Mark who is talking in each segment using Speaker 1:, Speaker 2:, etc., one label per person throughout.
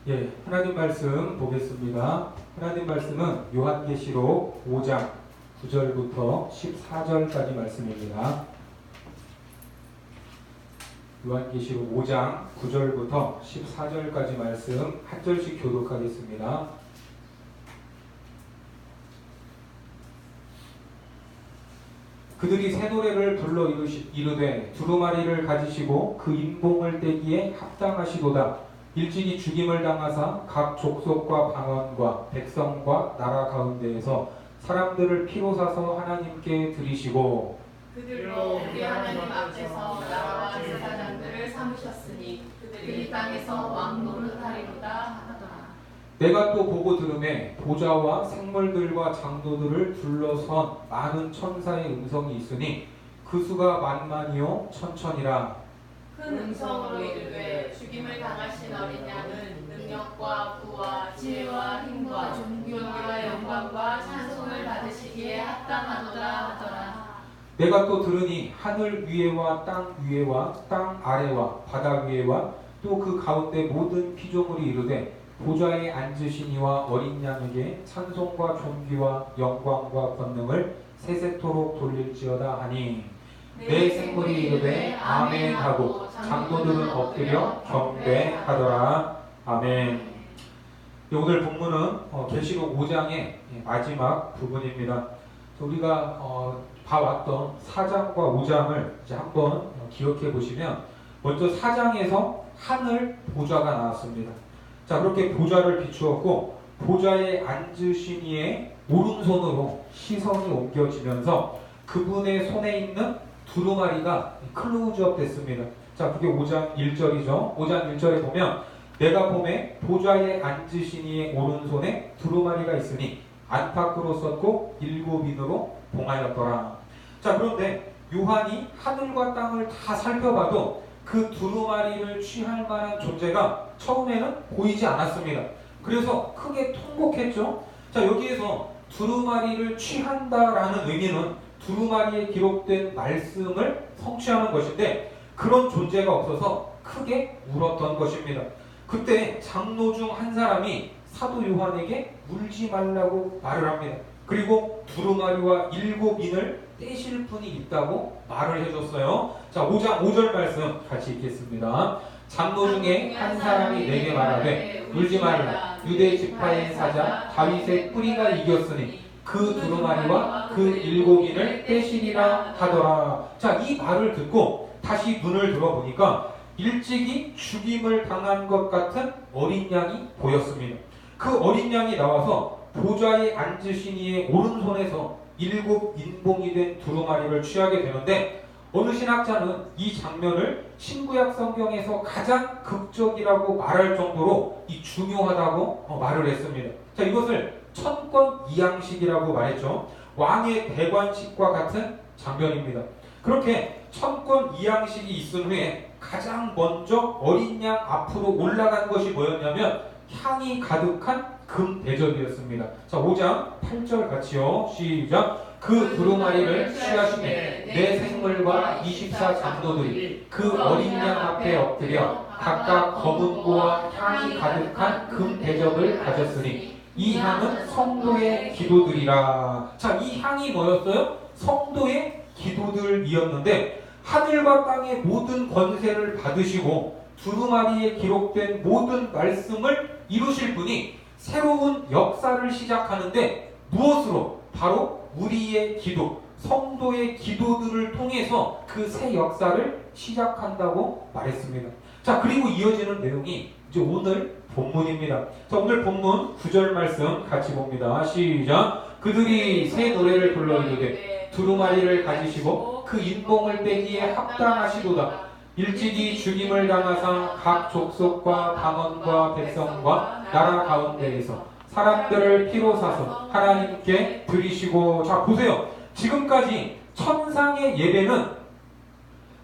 Speaker 1: 예, 하나님 말씀 보겠습니다. 하나님 말씀은 요한계시록 5장 9절부터 14절까지 말씀입니다. 요한계시록 5장 9절부터 14절까지 말씀 한 절씩 교독하겠습니다. 그들이 새 노래를 불러 이르되 두루마리를 가지시고 그 인봉을 떼기에 합당하시도다. 일찍이 죽임을 당하사 각 족속과 방언과 백성과 나라 가운데에서 사람들을 피로 사서 하나님께 드리시고
Speaker 2: 그들로 우리 하나님 앞에서 나라와 제사장들을 삼으셨으니 그들이 땅에서 왕 노릇하리로다 하더라.
Speaker 1: 내가 또 보고 들음에 보좌와 생물들과 장도들을 둘러선 많은 천사의 음성이 있으니 그 수가 만만이요 천천이라.
Speaker 2: 큰 음성으로 이르되 죽임을 당하신 어린 양은 능력과 부와 지혜와 힘과 존귀와 영광과 찬송을 받으시기에 합당하도다 하더라.
Speaker 1: 내가 또 들으니 하늘 위에와 땅 위에와 땅 아래와 바다 위에와 또 그 가운데 모든 피조물이 이르되 보좌에 앉으신 이와 어린 양에게 찬송과 존귀와 영광과 권능을 세세토록 돌릴지어다 하니 내 생물이 이르되 아멘 하고 장로들은 엎드려 경배하더라. 아멘. 오늘 본문은 계시록 5장의 마지막 부분입니다. 우리가 봐왔던 4장과 5장을 이제 한번 기억해 보시면 먼저 4장에서 하늘 보좌가 나왔습니다. 자, 그렇게 보좌를 비추었고 보좌에 앉으신 이의 오른손으로 시선이 옮겨지면서 그분의 손에 있는 두루마리가 클로즈업 됐습니다. 자, 그게 5장 1절이죠. 5장 1절에 보면 내가 보매 보좌에 앉으신 이의 오른손에 두루마리가 있으니 안팎으로 썼고 7인으로 봉하였더라. 자, 그런데 요한이 하늘과 땅을 다 살펴봐도 그 두루마리를 취할 만한 존재가 처음에는 보이지 않았습니다. 그래서 크게 통곡했죠. 자, 여기에서 두루마리를 취한다라는 의미는 두루마리에 기록된 말씀을 성취하는 것인데 그런 존재가 없어서 크게 울었던 것입니다. 그때 장로 중 한 사람이 사도 요한에게 울지 말라고 말을 합니다. 그리고 두루마리와 7인을 떼실 분이 있다고 말을 해줬어요. 자, 5장 5절 말씀 같이 읽겠습니다. 장로 중에 한 사람이 내게 말하되 울지 말라. 유대 지파의 사자 다윗의 뿌리가 이겼으니 그 두루마리와 그 7인을 떼시리라 하더라. 자, 이 말을 듣고 다시 눈을 들어보니까 일찍이 죽임을 당한 것 같은 어린 양이 보였습니다. 그 어린 양이 나와서 보좌에 앉으신 이의 오른손에서 7 인봉이 된 두루마리를 취하게 되는데 어느 신학자는 이 장면을 신구약 성경에서 가장 극적이라고 말할 정도로 이 중요하다고 말을 했습니다. 자, 이것을 천권 이양식이라고 말했죠. 왕의 대관식과 같은 장면입니다. 그렇게 천권 이양식이 있은 후에 가장 먼저 어린 양 앞으로 올라간 것이 뭐였냐면 향이 가득한 금 대접이었습니다. 자, 5장 8절 같이요. 시작. 그 두루마리를 취하시매 내 생물과 24 장로들이 그 어린 양 앞에 엎드려 각각 검은 고와 향이 가득한 금 대접을 가졌으니 이 향은 성도의 기도들이라. 자, 이 향이 뭐였어요? 성도의 기도들이었는데 하늘과 땅의 모든 권세를 받으시고 두루마리에 기록된 모든 말씀을 이루실 분이 새로운 역사를 시작하는데 무엇으로? 바로 우리의 기도, 성도의 기도들을 통해서 그 새 역사를 시작한다고 말했습니다. 자, 그리고 이어지는 내용이 이제 오늘 본문입니다. 자, 오늘 본문 9절 말씀 같이 봅니다. 시작. 그들이 새 노래를 불러 이르되 두루마리를 가지시고 그 인봉을 떼기에 합당하시도다. 일찍이 죽임을 당하사 각 족속과 방언과 백성과 나라 가운데에서 사람들을 피로 사서 하나님께 드리시고. 자, 보세요. 지금까지 천상의 예배는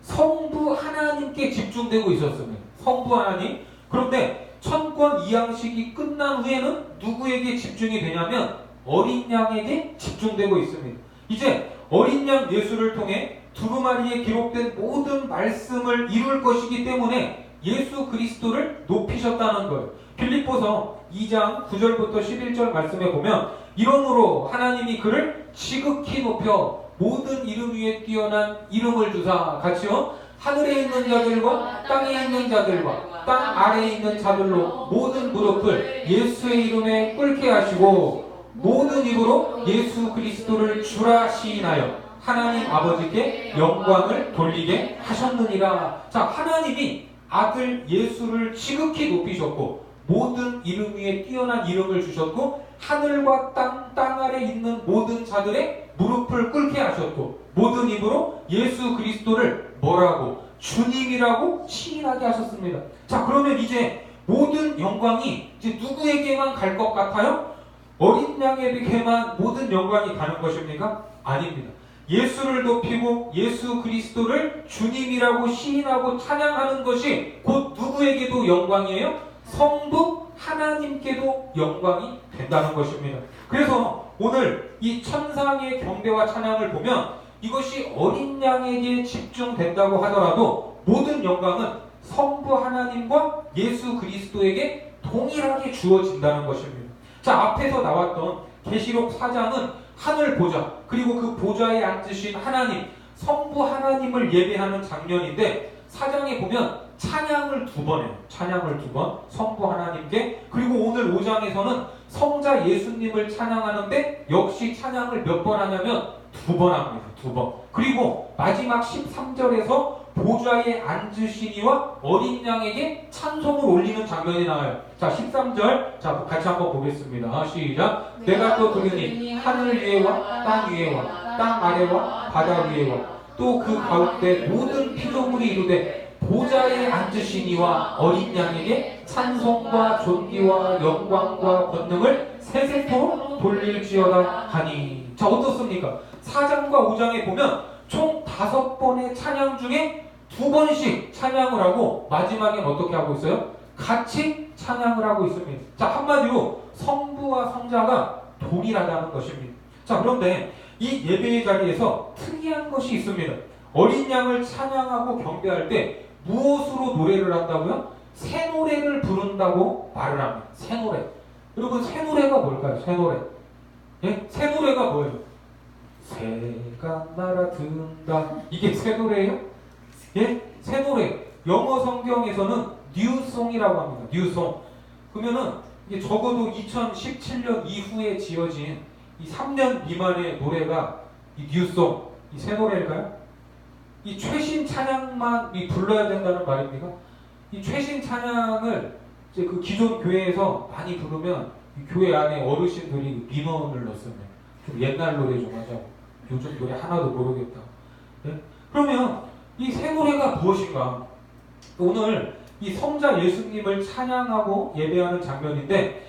Speaker 1: 성부 하나님께 집중되고 있었습니다. 성부 하나님. 그런데 천권 이양식이 끝난 후에는 누구에게 집중이 되냐면 어린 양에게 집중되고 있습니다. 이제 어린 양 예수를 통해 두루마리에 기록된 모든 말씀을 이룰 것이기 때문에 예수 그리스도를 높이셨다는 거예요. 빌립보서 2장 9절부터 11절 말씀에 보면 이러므로 하나님이 그를 지극히 높여 모든 이름 위에 뛰어난 이름을 주사 같이요 하늘에 있는 자들과 땅에 있는 자들과 땅 아래에 있는 자들로 모든 무릎을 예수의 이름에 꿇게 하시고 모든 입으로 예수 그리스도를 주라 시인하여 하나님 아버지께 영광을 돌리게 하셨느니라. 자, 하나님이 아들 예수를 지극히 높이셨고 모든 이름 위에 뛰어난 이름을 주셨고 하늘과 땅 아래 있는 모든 자들의 무릎을 꿇게 하셨고 모든 입으로 예수 그리스도를 뭐라고? 주님이라고 시인하게 하셨습니다. 자, 그러면 이제 모든 영광이 이제 누구에게만 갈 것 같아요? 어린 양에게만 모든 영광이 가는 것입니까? 아닙니다. 예수를 높이고 예수 그리스도를 주님이라고 시인하고 찬양하는 것이 곧 누구에게도 영광이에요? 성부 하나님께도 영광이 된다는 것입니다. 그래서 오늘 이 천상의 경배와 찬양을 보면 이것이 어린 양에게 집중된다고 하더라도 모든 영광은 성부 하나님과 예수 그리스도에게 동일하게 주어진다는 것입니다. 자, 앞에서 나왔던 계시록 4장은 하늘 보좌 그리고 그 보좌에 앉으신 하나님 성부 하나님을 예배하는 장면인데 4장에 보면 찬양을 2번 해요. 찬양을 2번 성부 하나님께 그리고 오늘 5장에서는 성자 예수님을 찬양하는데 역시 찬양을 몇 번 하냐면 2번 합니다. 2번. 그리고 마지막 13절에서 보좌에 앉으시니와 어린 양에게 찬송을 올리는 장면이 나와요. 자, 13절 자 같이 한번 보겠습니다. 시작. 내가 또 들으니 하늘 위에와 땅 위에와 땅 아래와 바다 위에와 또 그 가운데 모든 피조물이 이르되 보좌에 앉으시니와 어린 양에게 찬송과 존귀와 영광과 권능을 세세토록 돌릴지어다 하니. 자, 어떻습니까? 4장과 5장에 보면 총 5번의 찬양 중에 2번씩 찬양을 하고 마지막엔 어떻게 하고 있어요? 같이 찬양을 하고 있습니다. 자, 한마디로 성부와 성자가 동일하다는 것입니다. 자, 그런데 이 예배의 자리에서 특이한 것이 있습니다. 어린 양을 찬양하고 경배할 때 무엇으로 노래를 한다고요? 새 노래를 부른다고 말을 합니다. 새 노래. 여러분, 새 노래가 뭘까요? 새 노래. 예? 새 노래가 뭐예요? 새가 날아든다. 이게 새 노래예요? 예? 새 노래. 영어 성경에서는 뉴송이라고 합니다. 뉴송. 그러면은 이게 적어도 2017년 이후에 지어진 이 3년 미만의 노래가 이 뉴송, 이 새 노래일까요? 이 최신 찬양만 불러야 된다는 말입니까? 이 최신 찬양을 이제 그 기존 교회에서 많이 부르면 이 교회 안에 어르신들이 민원을 넣습니다. 좀 옛날 노래 좀 하자고. 요즘 노래 하나도 모르겠다. 네? 그러면 이 새 노래가 무엇인가? 오늘 이 성자 예수님을 찬양하고 예배하는 장면인데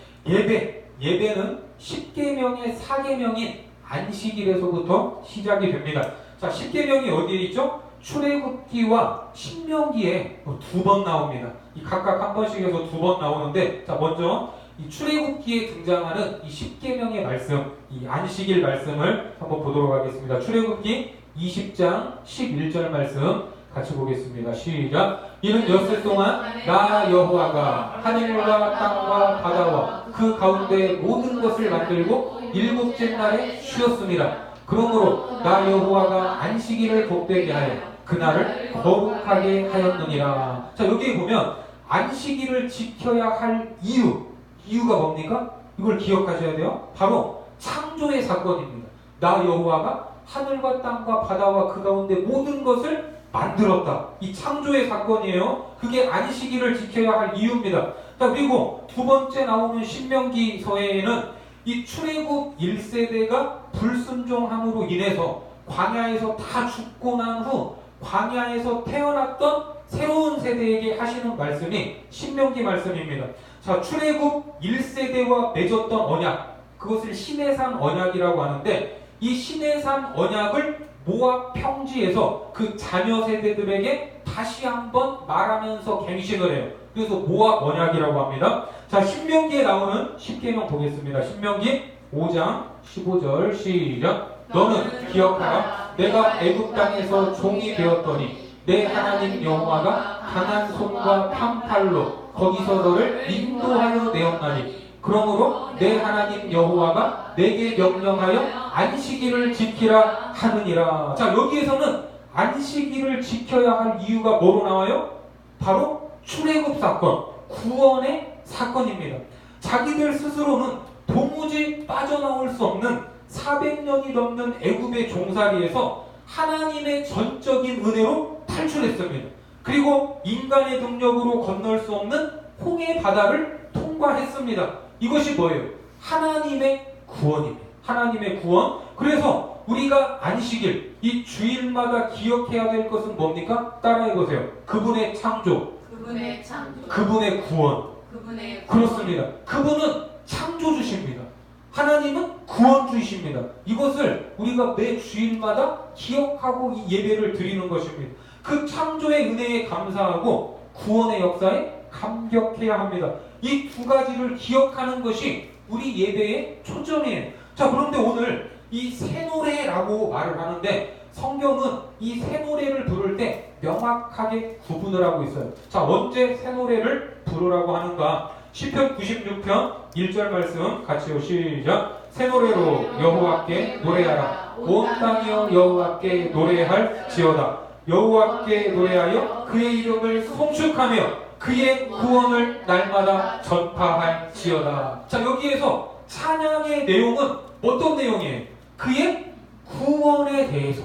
Speaker 1: 예배는 10계명의 4계명인 안식일에서부터 시작이 됩니다. 자, 10계명이 어디에 있죠? 출애굽기와 신명기에 2번 나옵니다. 이 각각 한 번씩 해서 2번 나오는데 자, 먼저 이 출애굽기에 등장하는 이 10계명의 말씀, 이 안식일 말씀을 한번 보도록 하겠습니다. 출애굽기 20장 11절 말씀 같이 보겠습니다. 시작. 이는 엿새 동안 나 여호와가 하늘과 땅과 바다와 그 가운데 모든 것을 만들고 7째 날에 쉬었습니다. 그러므로 나 여호와가 안식일을 복되게 하여 그날을 거룩하게 하였느니라. 자, 여기에 보면 안식일을 지켜야 할 이유가 뭡니까? 이걸 기억하셔야 돼요. 바로 창조의 사건입니다. 나 여호와가 하늘과 땅과 바다와 그 가운데 모든 것을 만들었다. 이 창조의 사건이에요. 그게 안식일을 지켜야 할 이유입니다. 자, 그리고 2번째 나오는 신명기서에는 이 출애굽 1세대가 불순종함으로 인해서 광야에서 다 죽고 난 후 광야에서 태어났던 새로운 세대에게 하시는 말씀이 신명기 말씀입니다. 자, 출애굽 1세대와 맺었던 언약, 그것을 시내산 언약이라고 하는데 이 시내산 언약을 모압 평지에서 그 자녀 세대들에게 다시 한번 말하면서 갱신을 해요. 그래서 모압 언약이라고 합니다. 자, 신명기에 나오는 10계명 보겠습니다. 신명기 5장 15절 시작. 너는 기억하라. 내가 애굽 땅에서 종이 되었더니 내 하나님 여호와가 강한 손과 편팔로 거기서 너를 인도하여 내었나니 그러므로 내 하나님 여호와가 내게 명령하여 안식일을 지키라 하느니라. 자, 여기에서는 안식일을 지켜야 할 이유가 뭐로 나와요? 바로 출애굽 사건, 구원의 사건입니다. 자기들 스스로는 도무지 빠져나올 수 없는 400년이 넘는 애굽의 종살이에서 하나님의 전적인 은혜로 탈출했습니다. 그리고 인간의 능력으로 건널 수 없는 홍해 바다를 통과했습니다. 이것이 뭐예요? 하나님의 구원입니다. 하나님의 구원. 그래서 우리가 안식일, 이 주일마다 기억해야 될 것은 뭡니까? 따라해보세요. 그분의 창조,
Speaker 2: 그분의 창조,
Speaker 1: 그분의 구원.
Speaker 2: 그분의
Speaker 1: 그렇습니다. 그분은 창조주십니다. 하나님은 구원주이십니다. 이것을 우리가 매 주일마다 기억하고 이 예배를 드리는 것입니다. 그 창조의 은혜에 감사하고 구원의 역사에 감격해야 합니다. 이 두 가지를 기억하는 것이 우리 예배의 초점이에요. 자, 그런데 오늘 이 새 노래라고 말을 하는데 성경은 이 새 노래를 부를 때 명확하게 구분을 하고 있어요. 자, 언제 새 노래를 부르라고 하는가? 시편 96편 1절 말씀 같이요. 시작. 새 노래로 여호와께 노래하라. 온 땅이여 여호와께 노래할지어다. 여호와께 노래하여 그의 이름을 송축하며 그의 구원을 날마다 전파할지어다. 자, 여기에서 찬양의 내용은 어떤 내용이에요? 그의 구원에 대해서,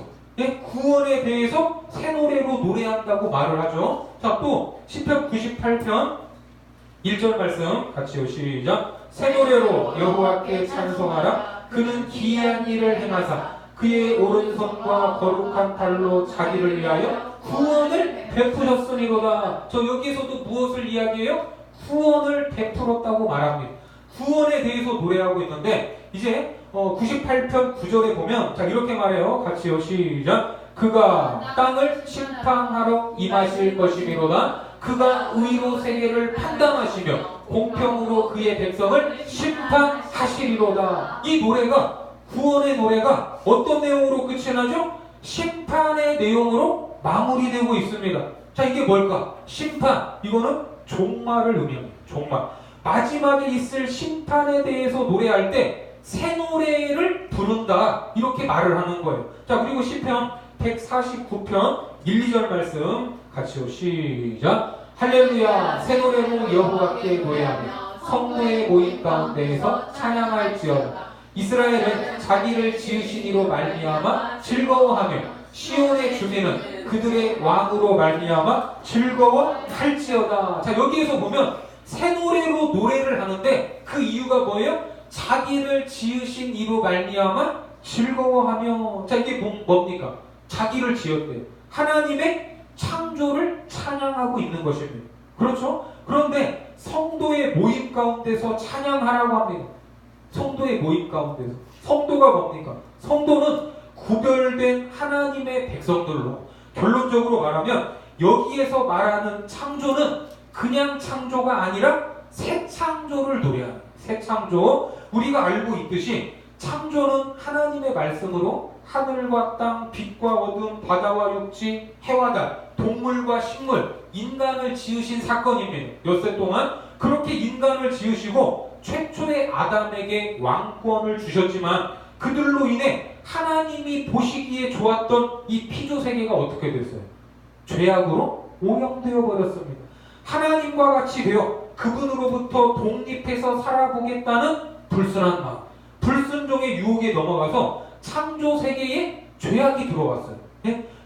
Speaker 1: 구원에 대해서 새 노래로 노래한다고 말을 하죠. 자, 또 시편 98편 1절 말씀 같이요. 시작. 새 노래로 여호와께 찬송하라. 그는 기이한 일을 행하사 그의 오른손과 거룩한 팔로 자기를 위하여 구원을 베푸셨으니로다. 저 여기에서도 무엇을 이야기해요? 구원을 베풀었다고 말합니다. 구원에 대해서 노래하고 있는데 이제 98편 9절에 보면 자 이렇게 말해요. 같이요. 시작. 그가 땅을 심판하러 임하실 것이미로다. 그가 의로 세계를 판단하시며 공평으로 그의 백성을 심판하시리로다. 이 노래가 구원의 노래가 어떤 내용으로 끝이 나죠? 심판의 내용으로 마무리되고 있습니다. 자, 이게 뭘까? 심판. 이거는 종말을 의미합니다. 종말. 마지막에 있을 심판에 대해서 노래할 때 새 노래를 부른다. 이렇게 말을 하는 거예요. 자, 그리고 시편 149편 1, 2절 말씀 같이요. 시작. 할렐루야. 새 노래로 여호와께 노래하며 성도의 모임 가운데에서 찬양할지어다. 이스라엘은 자기를 지으신 이로 말미암아 즐거워하며 시온의 주민은 그들의 왕으로 말미암아 즐거워할지어다. 자, 여기에서 보면 새 노래로 노래를 하는데 그 이유가 뭐예요? 자기를 지으신 이로 말미암아 즐거워하며. 자, 이게 뭡니까? 자기를 지었대요. 하나님의 창조를 찬양하고 있는 것입니다. 그렇죠? 그런데 성도의 모임 가운데서 찬양하라고 합니다. 성도의 모임 가운데서. 성도가 뭡니까? 성도는 구별된 하나님의 백성들로. 결론적으로 말하면 여기에서 말하는 창조는 그냥 창조가 아니라 새 창조를 노래하는, 새 창조. 우리가 알고 있듯이 창조는 하나님의 말씀으로 하늘과 땅, 빛과 어둠, 바다와 육지, 해와 달, 동물과 식물, 인간을 지으신 사건입니다. 엿새 동안 그렇게 인간을 지으시고 최초의 아담에게 왕권을 주셨지만 그들로 인해 하나님이 보시기에 좋았던 이 피조세계가 어떻게 됐어요? 죄악으로 오염되어 버렸습니다. 하나님과 같이 되어 그분으로부터 독립해서 살아보겠다는 불순한 마음, 불순종의 유혹에 넘어가서 창조 세계에 죄악이 들어왔어요.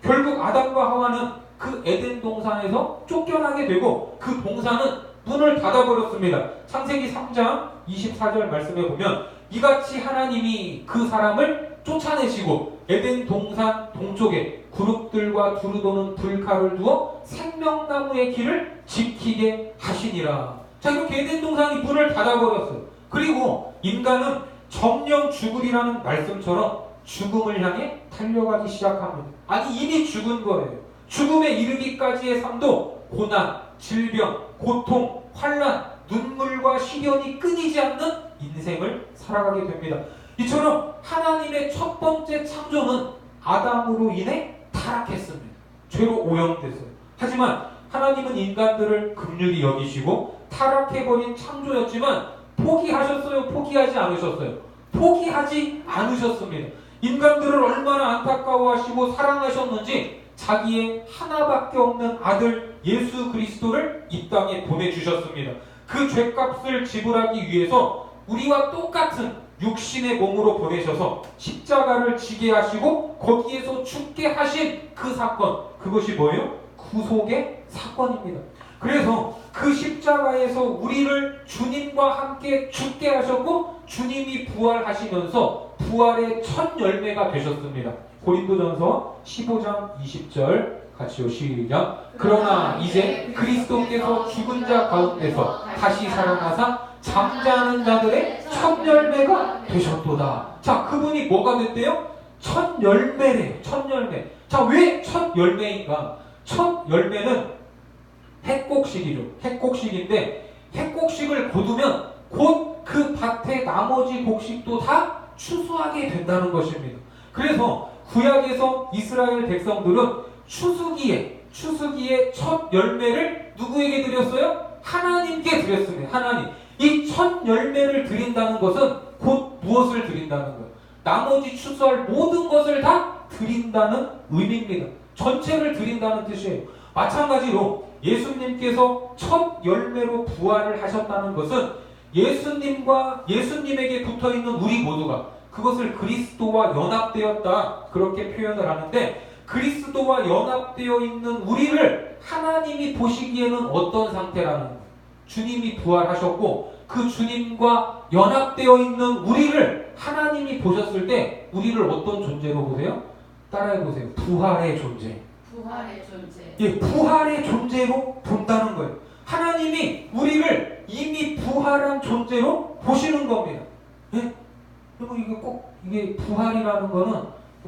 Speaker 1: 결국 아담과 하와는 그 에덴 동산에서 쫓겨나게 되고 그 동산은 문을 닫아버렸습니다. 창세기 3장 24절 말씀에 보면 이같이 하나님이 그 사람을 쫓아내시고 에덴 동산 동쪽에 그룹들과 두루도는 불칼을 두어 생명나무의 길을 지키게 하시니라. 자, 이렇게 에덴 동산이 문을 닫아버렸어요. 그리고 인간은 정령 죽으리라는 말씀처럼 죽음을 향해 달려가기 시작합니다. 아니 이미 죽은 거예요. 죽음에 이르기까지의 삶도 고난, 질병, 고통, 환난, 눈물과 시련이 끊이지 않는 인생을 살아가게 됩니다. 이처럼 하나님의 첫 번째 창조는 아담으로 인해 타락했습니다. 죄로 오염됐어요. 하지만 하나님은 인간들을 긍휼히 여기시고 타락해버린 창조였지만 포기하셨어요? 포기하지 않으셨어요? 포기하지 않으셨습니다. 인간들을 얼마나 안타까워하시고 사랑하셨는지 자기의 하나밖에 없는 아들 예수 그리스도를 이 땅에 보내주셨습니다. 그 죄값을 지불하기 위해서 우리와 똑같은 육신의 몸으로 보내셔서 십자가를 지게 하시고 거기에서 죽게 하신 그 사건, 그것이 뭐예요? 구속의 사건입니다. 그래서 그 십자가에서 우리를 주님과 함께 죽게 하셨고 주님이 부활하시면서 부활의 첫 열매가 되셨습니다. 고린도전서 15장 20절 같이요, 시작. 그러나 이제 그리스도께서 죽은 자 가운데서 다시 살아나사 잠자는 자들의 첫 열매가 되셨도다. 자, 그분이 뭐가 됐대요? 첫 열매래요. 첫 열매. 자, 왜 첫 열매인가? 첫 열매는 핵곡식이죠. 핵곡식인데 핵곡식을 거두면 곧 그 밭의 나머지 곡식도 다 추수하게 된다는 것입니다. 그래서 구약에서 이스라엘 백성들은 추수기에 첫 열매를 누구에게 드렸어요? 하나님께 드렸습니다. 하나님. 이 첫 열매를 드린다는 것은 곧 무엇을 드린다는 거예요? 나머지 추수할 모든 것을 다 드린다는 의미입니다. 전체를 드린다는 뜻이에요. 마찬가지로 예수님께서 첫 열매로 부활을 하셨다는 것은 예수님과 예수님에게 붙어있는 우리 모두가 그것을 그리스도와 연합되었다, 그렇게 표현을 하는데, 그리스도와 연합되어 있는 우리를 하나님이 보시기에는 어떤 상태라는 거예요? 주님이 부활하셨고 그 주님과 연합되어 있는 우리를 하나님이 보셨을 때 우리를 어떤 존재로 보세요? 따라해보세요. 부활의 존재.
Speaker 2: 부활의 존재.
Speaker 1: 예, 부활의 존재로 본다는 거예요. 하나님이 우리를 이미 부활한 존재로 보시는 겁니다. 예? 그리고 이게 부활이라는 거는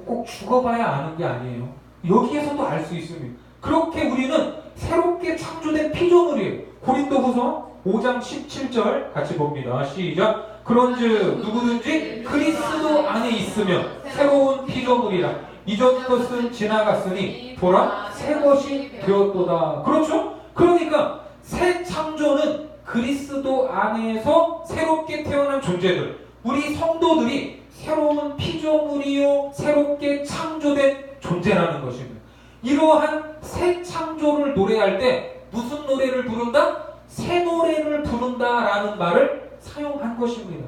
Speaker 1: 꼭 죽어봐야 아는 게 아니에요. 여기에서도 알 수 있습니다. 그렇게 우리는 새롭게 창조된 피조물이에요. 고린도후서 5장 17절 같이 봅니다. 시작. 그런즉 누구든지 그리스도 안에 있으면 새로운 피조물이라. 이전 것은 지나갔으니 보라 새 것이 되었도다. 그렇죠? 그러니까 새 창조는 그리스도 안에서 새롭게 태어난 존재들, 우리 성도들이 새로운 피조물이요 새롭게 창조된 존재라는 것입니다. 이러한 새 창조를 노래할 때 무슨 노래를 부른다? 새 노래를 부른다라는 말을 사용한 것입니다.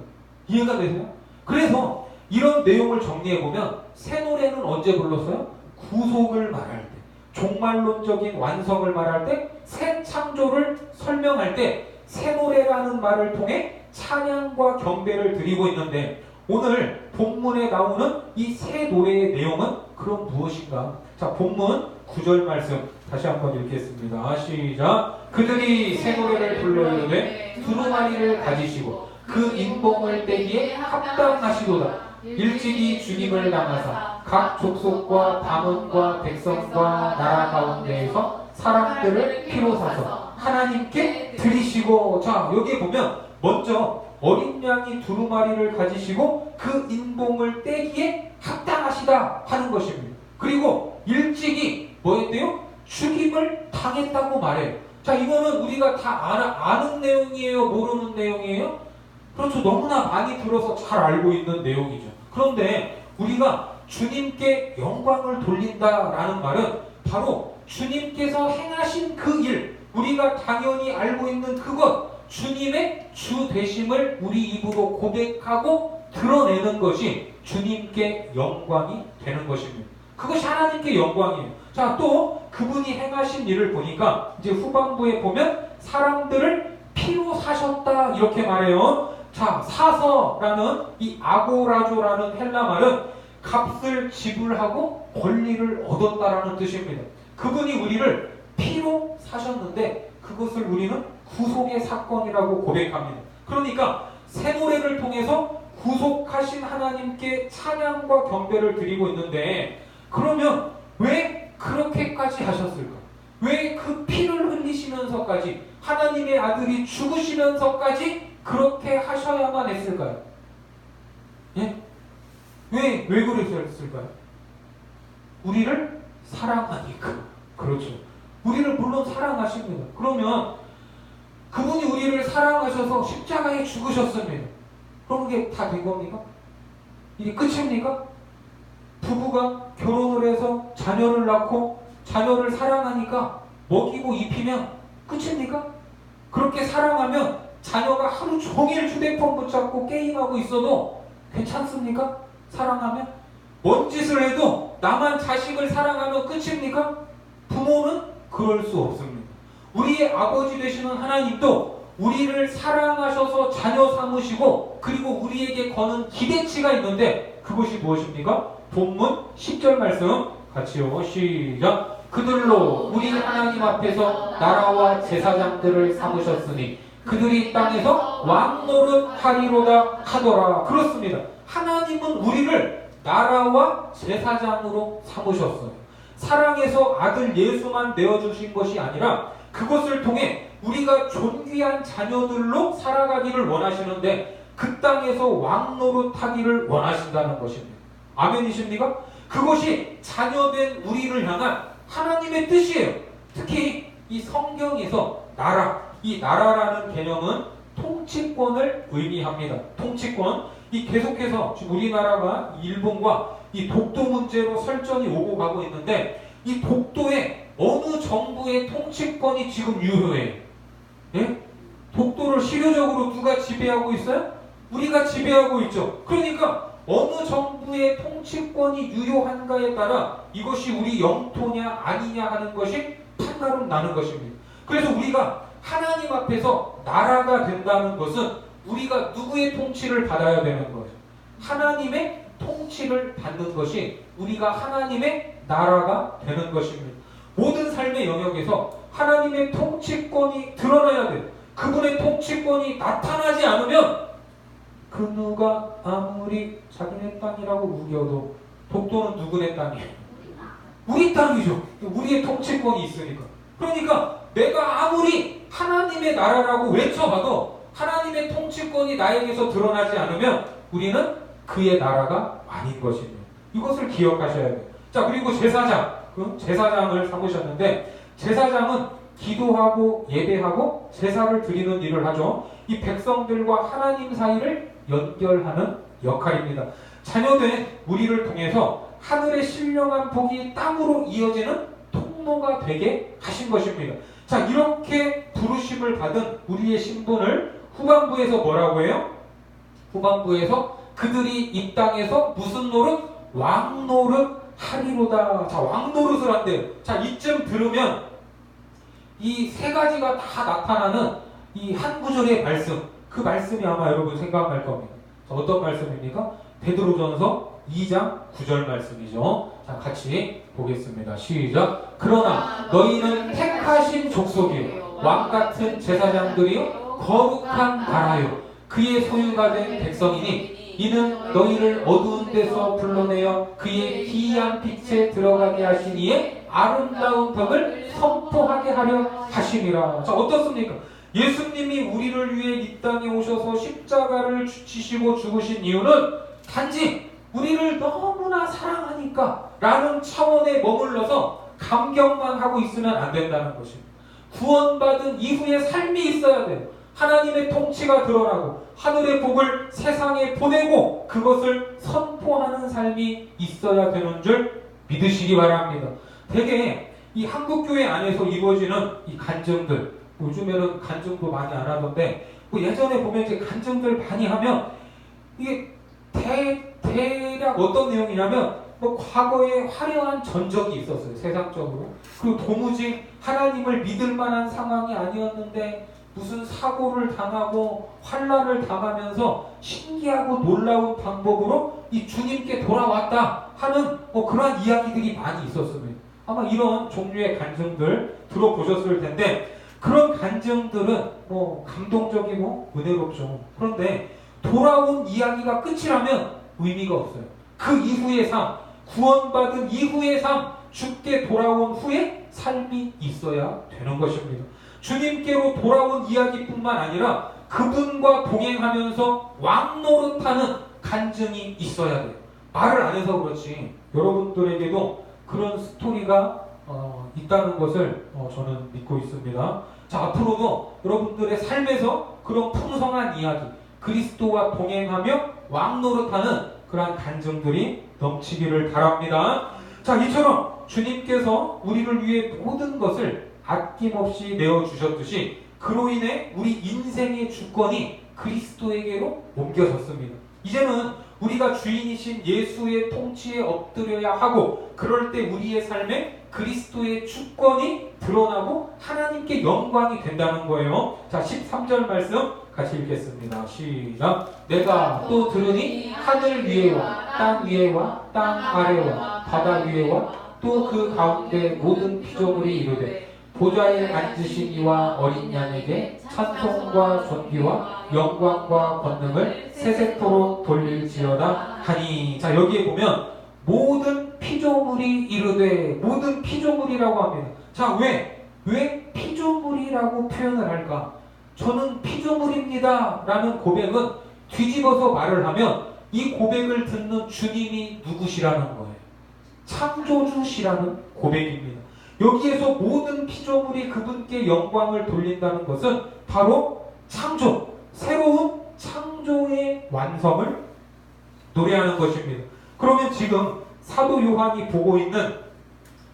Speaker 1: 이해가 되세요? 그래서 이런 내용을 정리해보면 새 노래는 언제 불렀어요? 구속을 말할 때, 종말론적인 완성을 말할 때, 새 창조를 설명할 때 새 노래라는 말을 통해 찬양과 경배를 드리고 있는데, 오늘 본문에 나오는 이 새 노래의 내용은 그럼 무엇인가? 자, 본문 9절 말씀 다시 한번 읽겠습니다. 시작. 그들이 새 노래를 불러이르되 두루마리를 가지시고 그 인봉을 떼기에 합당하시도다. 일찍이 주님을 당하사 각 족속과 방언과 백성과 나라 가운데에서 사람들을 피로 사서 하나님께 드리시고. 자, 여기에 보면 먼저 어린 양이 두루마리를 가지시고 그 인봉을 떼기에 합당하시다 하는 것입니다. 그리고 일찍이 뭐였대요? 죽임을 당했다고 말해요. 자, 이거는 우리가 다 아는 내용이에요? 모르는 내용이에요? 그렇죠. 너무나 많이 들어서 잘 알고 있는 내용이죠. 그런데 우리가 주님께 영광을 돌린다라는 말은 바로 주님께서 행하신 그 일, 우리가 당연히 알고 있는 그것, 주님의 주 되심을 우리 입으로 고백하고 드러내는 것이 주님께 영광이 되는 것입니다. 그것이 하나님께 영광이에요. 자, 또 그분이 행하신 일을 보니까 이제 후반부에 보면 사람들을 피로 사셨다 이렇게 말해요. 자, 사서라는 이 아고라조라는 헬라 말은 값을 지불하고 권리를 얻었다라는 뜻입니다. 그분이 우리를 피로 사셨는데 그것을 우리는 구속의 사건이라고 고백합니다. 그러니까 새 노래를 통해서 구속하신 하나님께 찬양과 경배를 드리고 있는데, 그러면 왜 그렇게까지 하셨을까? 왜 그 피를 흘리시면서까지, 하나님의 아들이 죽으시면서까지 그렇게 하셔야만 했을까요? 예? 왜 그랬을까요? 우리를 사랑하니까. 그렇죠. 우리를 물론 사랑하십니다. 그러면 그분이 우리를 사랑하셔서 십자가에 죽으셨습니다. 그럼 그게 다 된 겁니까? 이게 끝입니까? 부부가 결혼을 해서 자녀를 낳고 자녀를 사랑하니까 먹이고 입히면 끝입니까? 그렇게 사랑하면 자녀가 하루 종일 휴대폰 붙잡고 게임하고 있어도 괜찮습니까? 사랑하면? 뭔 짓을 해도 나만 자식을 사랑하면 끝입니까? 부모는 그럴 수 없습니다. 우리의 아버지 되시는 하나님도 우리를 사랑하셔서 자녀 삼으시고 그리고 우리에게 거는 기대치가 있는데 그것이 무엇입니까? 본문 10절 말씀 같이요. 시작. 그들로 우리 하나님 앞에서 나라와 제사장들을 삼으셨으니 그들이 땅에서 왕노릇 하리로다 하더라. 그렇습니다. 하나님은 우리를 나라와 제사장으로 삼으셨어요. 사랑해서 아들 예수만 내어주신 것이 아니라 그것을 통해 우리가 존귀한 자녀들로 살아가기를 원하시는데 그 땅에서 왕노릇하기를 원하신다는 것입니다. 아멘이십니까? 그것이 자녀된 우리를 향한 하나님의 뜻이에요. 특히 이 성경에서 나라, 이 나라라는 개념은 통치권을 의미합니다. 통치권. 이 계속해서 지금 우리나라가 일본과 이 독도 문제로 설전이 오고 가고 있는데 이 독도에 어느 정부의 통치권이 지금 유효해요? 예? 독도를 실효적으로 누가 지배하고 있어요? 우리가 지배하고 있죠. 그러니까 어느 정부의 통치권이 유효한가에 따라 이것이 우리 영토냐 아니냐 하는 것이 판가름 나는 것입니다. 그래서 우리가 하나님 앞에서 나라가 된다는 것은 우리가 누구의 통치를 받아야 되는 거예요? 하나님의 통치를 받는 것이 우리가 하나님의 나라가 되는 것입니다. 모든 삶의 영역에서 하나님의 통치권이 드러나야 돼요. 그분의 통치권이 나타나지 않으면 그 누가 아무리 자기네 땅이라고 우겨도 독도는 누구네 땅이에요? 우리 땅이죠. 우리의 통치권이 있으니까. 그러니까 내가 아무리 하나님의 나라라고 외쳐봐도 하나님의 통치권이 나에게서 드러나지 않으면 우리는 그의 나라가 아닌 것입니다. 이것을 기억하셔야 돼요. 자, 그리고 제사장을 삼으셨는데 제사장은 기도하고 예배하고 제사를 드리는 일을 하죠. 이 백성들과 하나님 사이를 연결하는 역할입니다. 자녀된 우리를 통해서 하늘의 신령한 복이 땅으로 이어지는 통로가 되게 하신 것입니다. 자, 이렇게 부르심을 받은 우리의 신분을 후반부에서 뭐라고 해요? 후반부에서 그들이 이 땅에서 무슨 노릇? 왕노릇 하리로다. 자, 왕노릇을 한대요. 자, 이쯤 들으면 이 세 가지가 다 나타나는 이 한 구절의 말씀, 그 말씀이 아마 여러분 생각날 겁니다. 자, 어떤 말씀입니까? 베드로전서 2장 9절 말씀이죠. 자, 같이 보겠습니다. 시작. 그러나 너희는 택하신 족속이요 왕같은 제사장들이요 거룩한 나라요 그의 소유가 된 백성이니 이는 너희를 어두운 데서 불러내어 그의 기이한 빛에 들어가게 하신 이의 아름다운 덕을 선포하게 하려 하심이라. 자, 어떻습니까? 예수님이 우리를 위해 이 땅에 오셔서 십자가를 지시고 죽으신 이유는 단지 우리를 너무나 사랑하니까 라는 차원에 머물러서 감격만 하고 있으면 안 된다는 것입니다. 구원받은 이후의 삶이 있어야 돼요. 하나님의 통치가 드러나고 하늘의 복을 세상에 보내고 그것을 선포하는 삶이 있어야 되는 줄 믿으시기 바랍니다. 되게 이 한국교회 안에서 이루어지는 이 간증들, 요즘에는 간증도 많이 안 하던데 뭐 예전에 보면 이제 간증들 많이 하면 이게 대략 어떤 내용이냐면 뭐 과거에 화려한 전적이 있었어요. 세상적으로. 그리고 도무지 하나님을 믿을 만한 상황이 아니었는데 무슨 사고를 당하고 환난을 당하면서 신기하고 놀라운 방법으로 이 주님께 돌아왔다 하는 뭐 그런 이야기들이 많이 있었습니다. 아마 이런 종류의 간증들 들어보셨을 텐데 그런 간증들은 뭐 감동적이고 은혜롭죠. 그런데 돌아온 이야기가 끝이라면 의미가 없어요. 그 이후의 삶, 구원받은 이후의 삶, 죽게 돌아온 후에 삶이 있어야 되는 것입니다. 주님께로 돌아온 이야기뿐만 아니라 그분과 동행하면서 왕노릇하는 간증이 있어야 돼요. 말을 안 해서 그렇지 여러분들에게도 그런 스토리가 있다는 것을 저는 믿고 있습니다. 자, 앞으로도 여러분들의 삶에서 그런 풍성한 이야기, 그리스도와 동행하며 왕노릇하는 그러한 간증들이 넘치기를 바랍니다. 자, 이처럼 주님께서 우리를 위해 모든 것을 아낌없이 내어주셨듯이 그로 인해 우리 인생의 주권이 그리스도에게로 옮겨졌습니다. 이제는 우리가 주인이신 예수의 통치에 엎드려야 하고, 그럴 때 우리의 삶에 그리스도의 주권이 드러나고 하나님께 영광이 된다는 거예요. 자, 13절 말씀 같이 읽겠습니다. 시작. 내가 또 들으니 하늘 위에와 땅 위에와 땅 아래와 바다 위에와 또 그 가운데 모든 피조물이 이르되 보좌에 앉으신 이와 어린 양에게 찬송과 존귀와 영광과 권능을 세세토록 돌릴지어다 하니. 자, 여기에 보면 모든 피조물이 이르되, 모든 피조물이라고 합니다. 자, 왜 피조물이라고 표현을 할까? 저는 피조물입니다 라는 고백은 뒤집어서 말을 하면 이 고백을 듣는 주님이 누구시라는 거예요. 창조주시라는 고백입니다. 여기에서 모든 피조물이 그분께 영광을 돌린다는 것은 바로 창조, 새로운 창조의 완성을 노래하는 것입니다. 그러면 지금 사도 요한이 보고 있는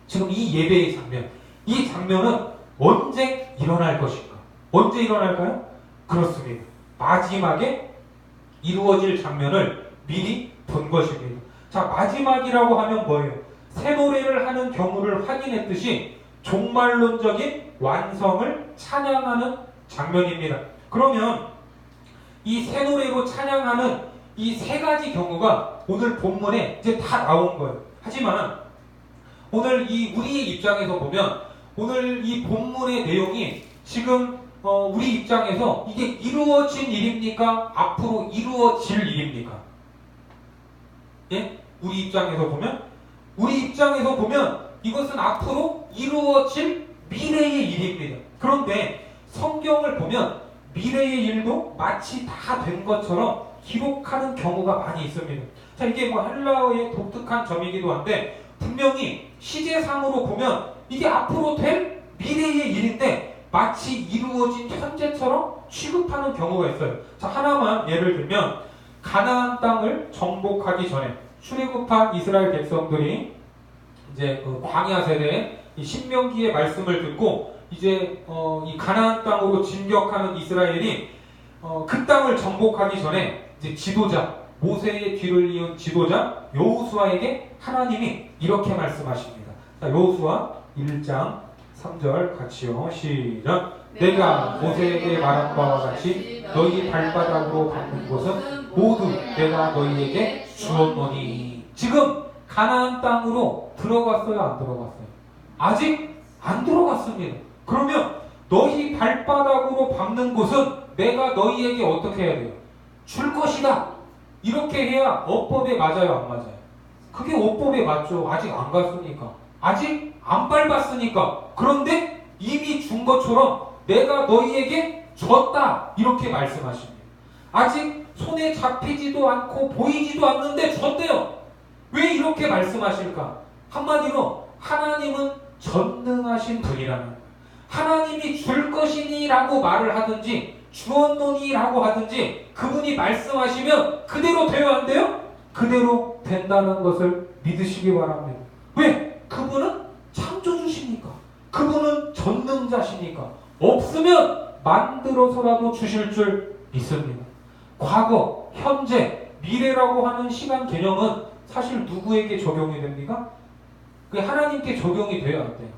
Speaker 1: 지금 이 예배의 장면, 이 장면은 언제 일어날 것인가? 언제 일어날까요? 그렇습니다. 마지막에 이루어질 장면을 미리 본 것입니다. 자, 마지막이라고 하면 뭐예요? 새 노래를 하는 경우를 확인했듯이 종말론적인 완성을 찬양하는 장면입니다. 그러면 이 새 노래로 찬양하는 이 세 가지 경우가 오늘 본문에 이제 다 나온 거예요. 하지만 오늘 이 우리의 입장에서 보면 오늘 이 본문의 내용이 지금 우리 입장에서 이게 이루어진 일입니까? 앞으로 이루어질 일입니까? 예? 우리 입장에서 보면 이것은 앞으로 이루어질 미래의 일입니다. 그런데 성경을 보면 미래의 일도 마치 다 된 것처럼 기록하는 경우가 많이 있습니다. 자, 이게 뭐 헬라어의 독특한 점이기도 한데 분명히 시제상으로 보면 이게 앞으로 될 미래의 일인데 마치 이루어진 현재처럼 취급하는 경우가 있어요. 자, 하나만 예를 들면 가나안 땅을 정복하기 전에 출애굽한 이스라엘 백성들이 이제 그 광야 세대의 이 신명기의 말씀을 듣고 이제 이 가나안 땅으로 진격하는 이스라엘이 그 땅을 정복하기 전에 이제 지도자 모세의 뒤를 이은 지도자 여호수아에게 하나님이 이렇게 말씀하십니다. 자, 여호수아 1장 3절 같이요. 시작. 내가 모세에게 말한 바와 같이 너희 발바닥으로 밟는 곳은 모두 내가 너희에게 주었노니. 지금 가나안 땅으로 들어갔어요, 안 들어갔어요? 아직 안 들어갔습니다. 그러면 너희 발바닥으로 밟는 곳은 내가 너희에게 어떻게 해야 돼요? 줄 것이다. 이렇게 해야 어법에 맞아요, 안 맞아요? 그게 어법에 맞죠. 아직 안 갔으니까. 아직 안 밟았으니까. 그런데 이미 준 것처럼 내가 너희에게 줬다. 이렇게 말씀하십니다. 아직 손에 잡히지도 않고 보이지도 않는데 줬대요. 왜 이렇게 말씀하실까? 한마디로 하나님은 전능하신 분이라는 거예요. 하나님이 줄 것이니 라고 말을 하든지 주었노니 라고 하든지 그분이 말씀하시면 그대로 돼요, 안 돼요? 그대로 된다는 것을 믿으시기 바랍니다. 왜? 그분은 창조주시니까. 그분은 전능자시니까. 없으면 만들어서라도 주실 줄 믿습니다. 과거, 현재, 미래라고 하는 시간 개념은 사실 누구에게 적용이 됩니까? 그게 하나님께 적용이 돼요, 안 돼요?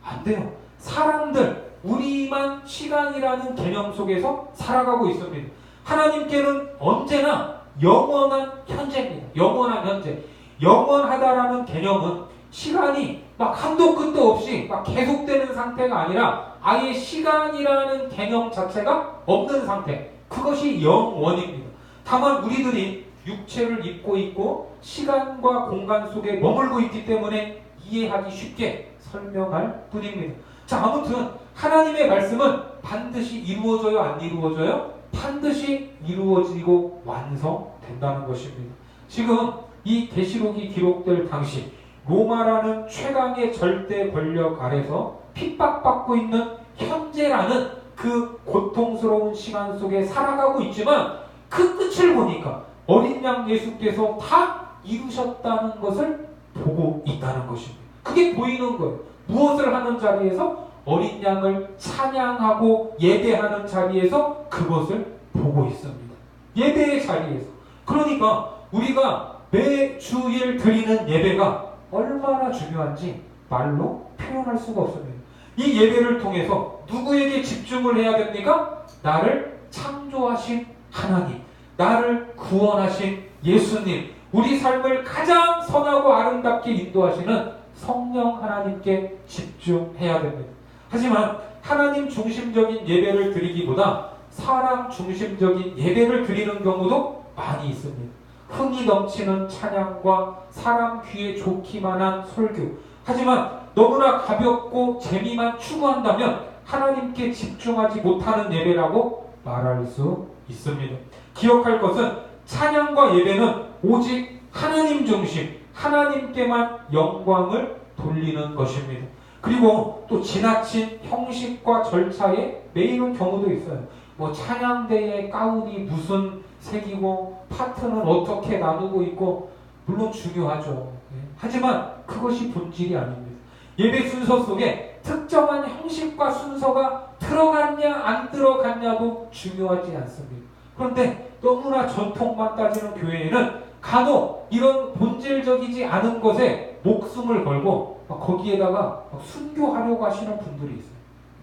Speaker 1: 안 돼요. 사람들, 우리만 시간이라는 개념 속에서 살아가고 있습니다. 하나님께는 언제나 영원한 현재입니다. 영원한 현재. 영원하다라는 개념은 시간이 막 한도 끝도 없이 막 계속되는 상태가 아니라 아예 시간이라는 개념 자체가 없는 상태. 그것이 영원입니다. 다만 우리들이 육체를 입고 있고 시간과 공간 속에 머물고 있기 때문에 이해하기 쉽게 설명할 뿐입니다. 자, 아무튼 하나님의 말씀은 반드시 이루어져요, 안 이루어져요? 반드시 이루어지고 완성된다는 것입니다. 지금 이 계시록이 기록될 당시 로마라는 최강의 절대 권력 아래서 핍박받고 있는 현재라는 그 고통스러운 시간 속에 살아가고 있지만 그 끝을 보니까 어린 양 예수께서 다 이루셨다는 것을 보고 있다는 것입니다. 그게 보이는 거예요. 무엇을 하는 자리에서? 어린 양을 찬양하고 예배하는 자리에서 그것을 보고 있습니다. 예배의 자리에서. 그러니까 우리가 매주일 드리는 예배가 얼마나 중요한지 말로 표현할 수가 없습니다. 이 예배를 통해서 누구에게 집중을 해야 됩니까? 나를 창조하신 하나님, 나를 구원하신 예수님, 우리 삶을 가장 선하고 아름답게 인도하시는 성령 하나님께 집중해야 됩니다. 하지만 하나님 중심적인 예배를 드리기보다 사람 중심적인 예배를 드리는 경우도 많이 있습니다. 흥이 넘치는 찬양과 사람 귀에 좋기만 한 설교. 하지만 너무나 가볍고 재미만 추구한다면 하나님께 집중하지 못하는 예배라고 말할 수 있습니다. 기억할 것은 찬양과 예배는 오직 하나님 중심, 하나님께만 영광을 돌리는 것입니다. 그리고 또 지나친 형식과 절차에 매이는 경우도 있어요. 뭐 찬양대의 가운이 무슨 색이고 파트는 어떻게 나누고 있고 물론 중요하죠. 하지만 그것이 본질이 아닙니다. 예배 순서 속에 특정한 형식과 순서가 들어갔냐 안 들어갔냐도 중요하지 않습니다. 그런데 너무나 전통만 따지는 교회에는 간혹 이런 본질적이지 않은 것에 목숨을 걸고 거기에다가 순교하려고 하시는 분들이 있어요.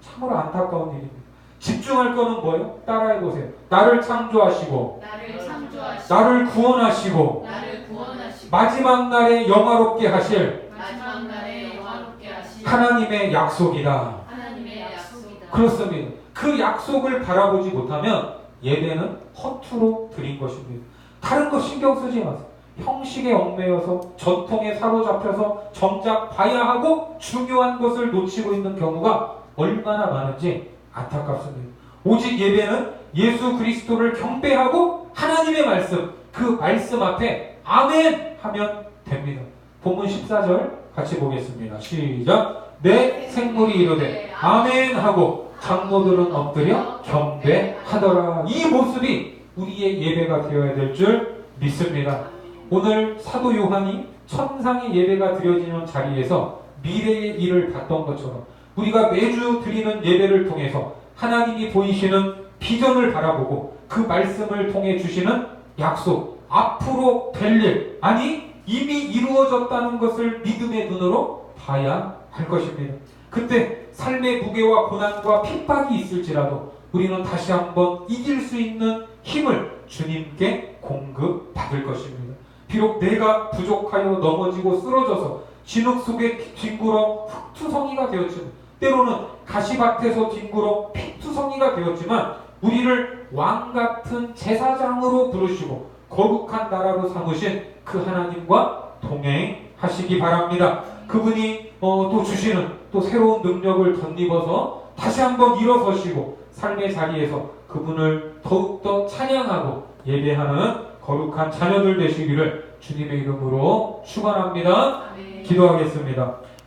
Speaker 1: 참으로 안타까운 일입니다. 집중할 거는 뭐예요? 따라해보세요. 나를 창조하시고 나를 구원하시고 마지막 날에 영화롭게 하실 하나님의 약속이다. 그렇습니다. 그 약속을 바라보지 못하면 예배는 허투루 드린 것입니다. 다른 거 신경 쓰지 마세요. 형식에 얽매여서 전통에 사로잡혀서 정작 봐야 하고 중요한 것을 놓치고 있는 경우가 얼마나 많은지 안타깝습니다. 오직 예배는 예수 그리스도를 경배하고 하나님의 말씀, 그 말씀 앞에 아멘 하면 됩니다. 본문 14절 같이 보겠습니다. 시작. 내 생물이 이르되 아멘 하고 장로들은 엎드려 경배하더라. 이 모습이 우리의 예배가 되어야 될 줄 믿습니다. 오늘 사도 요한이 천상의 예배가 드려지는 자리에서 미래의 일을 봤던 것처럼 우리가 매주 드리는 예배를 통해서 하나님이 보이시는 비전을 바라보고 그 말씀을 통해 주시는 약속, 앞으로 될 일, 아니 이미 이루어졌다는 것을 믿음의 눈으로 봐야 할 것입니다. 그때 삶의 무게와 고난과 핍박이 있을지라도 우리는 다시 한번 이길 수 있는 힘을 주님께 공급받을 것입니다. 비록 내가 부족하여 넘어지고 쓰러져서 진흙 속에 뒹굴어 흙투성이가 되었지만, 때로는 가시밭에서 뒹굴어 피투성이가 되었지만 우리를 왕같은 제사장으로 부르시고 거룩한 나라로 삼으신 그 하나님과 동행하시기 바랍니다. 그분이 또 주시는 또 새로운 능력을 덧입어서 다시 한번 일어서시고 삶의 자리에서 그분을 더욱더 찬양하고 예배하는 거룩한 자녀들 되시기를 주님의 이름으로 축원합니다. 기도하겠습니다.